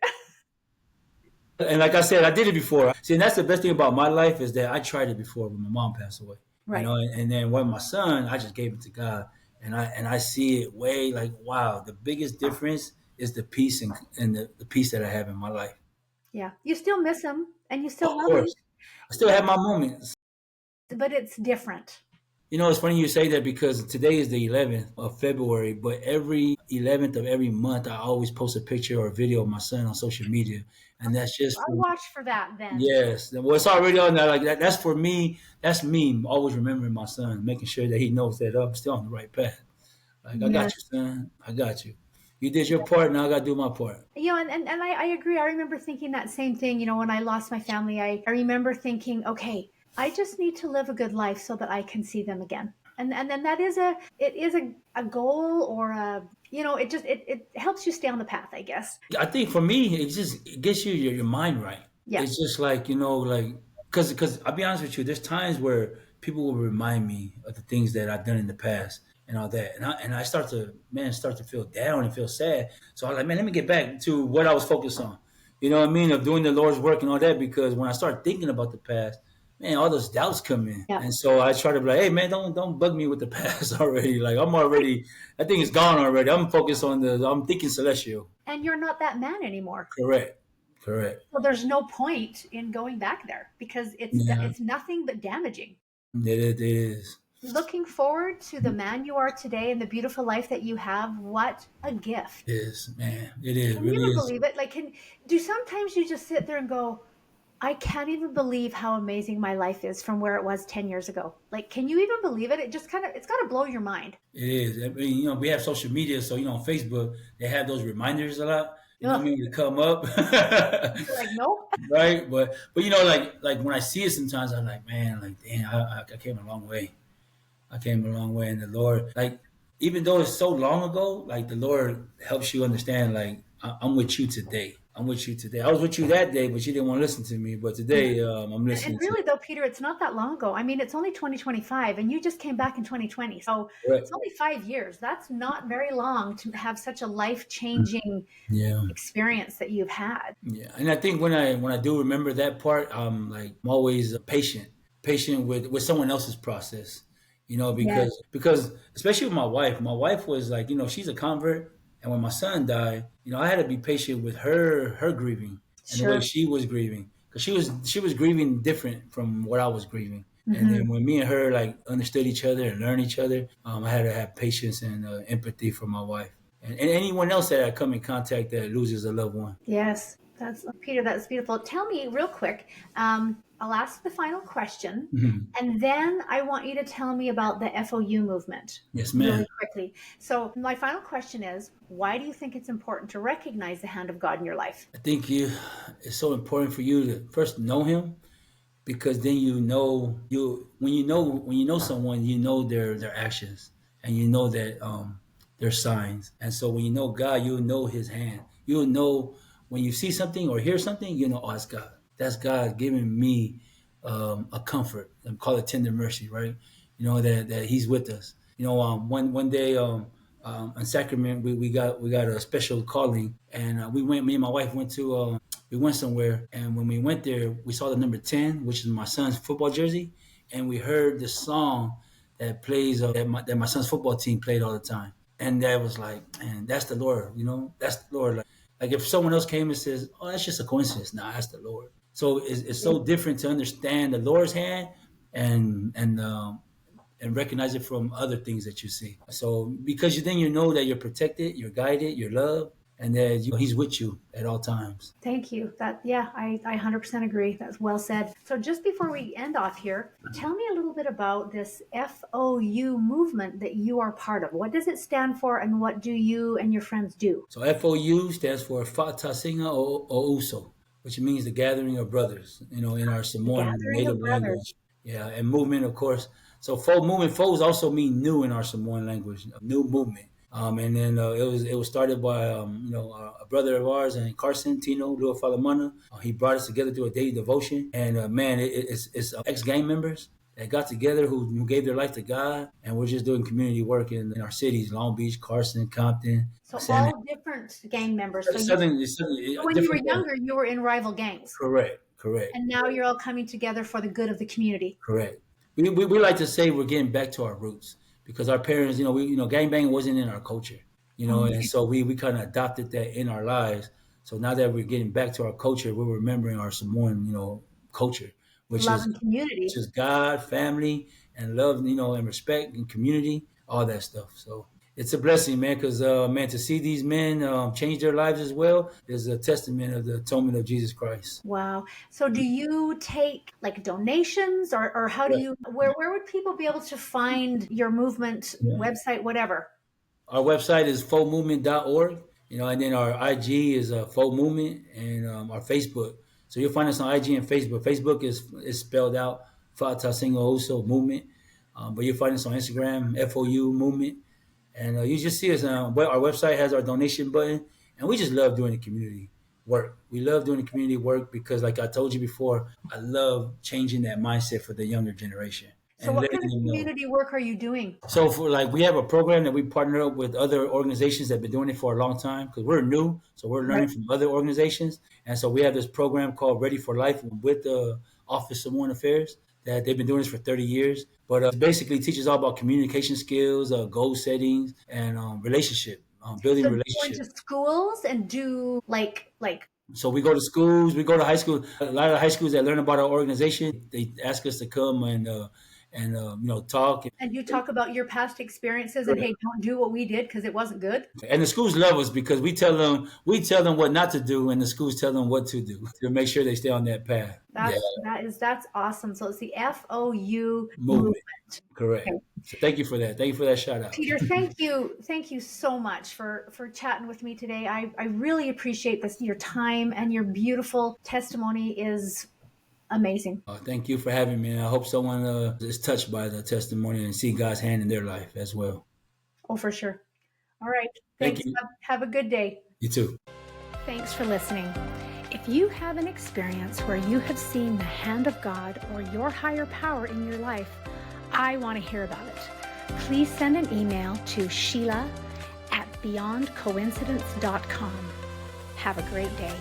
And like I said, I did it before. See, and that's the best thing about my life is that I tried it before when my mom passed away.
Right.
And then when my son, I just gave it to God, and I see it way like, wow. The biggest difference is the peace and the peace that I have in my life.
Yeah. You still miss him and you
Of
still love him,
course, I still
but
have my moments.
it's different.
It's funny you say that because today is the 11th of February, but every 11th of every month, I always post a picture or a video of my son on social media, and that's just for
I'll watch for that then.
yes. Well, it's already on there like that. That's for me. That's me always remembering my son, making sure that he knows that I'm still on the right path. Like, I got
Yes.
you, son. I got you. You did your part. Now I got to do my part.
And I agree. I remember thinking that same thing. When I lost my family, I remember thinking, okay, I just need to live a good life so that I can see them again. And then it is a goal, or it helps you stay on the path, I guess.
I think for me, it gets your mind right.
Yeah.
It's just like, like, because I'll be honest with you, there's times where people will remind me of the things that I've done in the past and all that, and I start to feel down and feel sad. So I'm like, man, let me get back to what I was focused on. You know what I mean? Of doing the Lord's work and all that, because when I start thinking about the past, man, all those doubts come in,
Yeah.
and so I try to be like, hey, man, don't bug me with the past already. Like, I think it's gone already. I'm focused on I'm thinking celestial.
And you're not that man anymore.
Correct. Correct.
So there's no point in going back there because
Yeah,
it's nothing but damaging.
it is.
Looking forward to the man you are today and the beautiful life that you have. What a gift.
It is, man. It is.
Can you
Really
even
is.
believe it? Like, do sometimes you just sit there and go, I can't even believe how amazing my life is from where it was 10 years ago. Like, can you even believe it? It's got to blow your mind.
It is. I mean, we have social media, so on Facebook they have those reminders a lot. You know what I
Ugh.
mean? To come up,
You're like, nope.
right? But like when I see it, sometimes I'm like, man, like, damn, I came a long way. I came a long way, and the Lord, like, even though it's so long ago, like, the Lord helps you understand, like, I'm with you today. I'm with you today. I was with you that day, but you didn't want to listen to me. But
Yeah.
today, I'm
And
listening to
really, though, Peter, it's not that long ago. I mean, it's only 2025, and you just came back in 2020. So
you.
it's only 5 years. That's not very long to have such a life changing
Yeah.
experience that you've had.
Yeah, and I think when I do remember that part, I'm always patient patient with someone else's process, because especially with my wife was like, she's a convert. And when my son died, I had to be patient with her grieving and the way
Sure.
she was grieving, because she was grieving different from what I was grieving. And
Hmm.
then when me and her like understood each other and learned each other, I had to have patience and empathy for my wife and anyone else that I come in contact that loses a loved one.
Yes, that's Peter. That's beautiful. Tell me real quick. I'll ask the final question,
Mhm.
and then I want you to tell me about the FOU movement
Yes, ma'am.
really quickly. So, my final question is: why do you think it's important to recognize the hand of God in your life?
I think it's so important for you to first know Him, because then when you know someone, their actions, and that their signs. And so when you know God, you'll know His hand. You'll know when you see something or hear something, oh, it's God. That's God giving me a comfort, and call it tender mercy, right? That He's with us. One day in Sacrament, we got a special calling, and me and my wife we went somewhere, and when we went there, we saw the number 10, which is my son's football jersey, and we heard the song that plays that my son's football team played all the time, and that was like, man, that's the Lord, that's the Lord. Like if someone else came and says, "Oh, that's just a coincidence," nah, that's the Lord. So it's so different to understand the Lord's hand and recognize it from other things that you see. So because then you know that you're protected, you're guided, you're loved, and that He's with you at all times.
Thank you. I 100% agree. That's well said. So just before we end off here, tell me a little bit about this FOU movement that you are part of. What does it stand for, and what do you and your friends do?
So FOU stands for Fata Singa o Uso, which means the gathering of brothers, in our
The
Samoan
Gathering of
native
Brothers.
language. Yeah, and movement, of course. So FOU movement, FOUs also mean new in our Samoan language, new movement. And then it was started by a brother of ours named Carson Tino Lua Falamana. He brought us together through a daily devotion, and man, it's ex gang members that got together who gave their life to God, and we're just doing community work in our cities: Long Beach, Carson, Compton,
So
San
all different gang members. So when you were
different.
younger, you were in rival gangs,
Correct, correct,
and now you're all coming together for the good of the community.
correct. We like to say we're getting back to our roots, because our parents, gangbang wasn't in our culture, and
Okay.
so we kind of adopted that in our lives. So now that we're getting back to our culture, we're remembering our Samoan, culture, which
Love
is
and community.
God, family, and love, and respect and community, all that stuff. So it's a blessing, man, because man, to see these men change their lives as well is a testament of the atonement of Jesus Christ.
Wow. So do you take like donations, or how do
Right.
you, where would people be able to find your movement
Yeah.
website, whatever?
Our website is fomovement.org, and then our IG is FOU Movement, and our Facebook. So you'll find us on IG and Facebook. Facebook is spelled out Fata Singo Uso Movement, but you'll find us on Instagram, FOU Movement, and you just see us. Our website has our donation button, and we just love doing the community work. We love doing the community work because, like I told you before, I love changing that mindset for the younger generation
So
and
what
letting
kind of
them know.
community work are you doing?
So for we have a program that we partner up with other organizations that have been doing it for a long time, because we're new, so we're
Right.
learning from other organizations, and so we have this program called Ready for Life with the Office of Foreign Affairs that they've been doing this for 30 years. But basically teaches all about communication skills, goal settings, and relationship building
So do you go into
relationship.
schools and do like
So we go to schools, we go to high school. A lot of high schools that learn about our organization, they ask us to come and talk.
and you talk about your past experiences and hey, don't do what we did because it wasn't good.
And the schools love us because we tell them what not to do, and the schools tell them what to do to make sure they stay on that path. Yeah,
That's awesome. So it's the FOU
movement,
movement.
correct.
Okay.
So thank you for that. Thank you for that shout out.
Peter, thank you so much for chatting with me today. I really appreciate this. Your time and your beautiful testimony is amazing.
Thank you for having me. I hope someone is touched by the testimony and see God's hand in their life as well.
Oh, for sure. All right.
Thank
Thanks.
you.
Have a good day.
You too.
Thanks for listening. If you have an experience where you have seen the hand of God or your higher power in your life, I want to hear about it. Please send an email to Sheila@beyondcoincidence.com. Have a great day.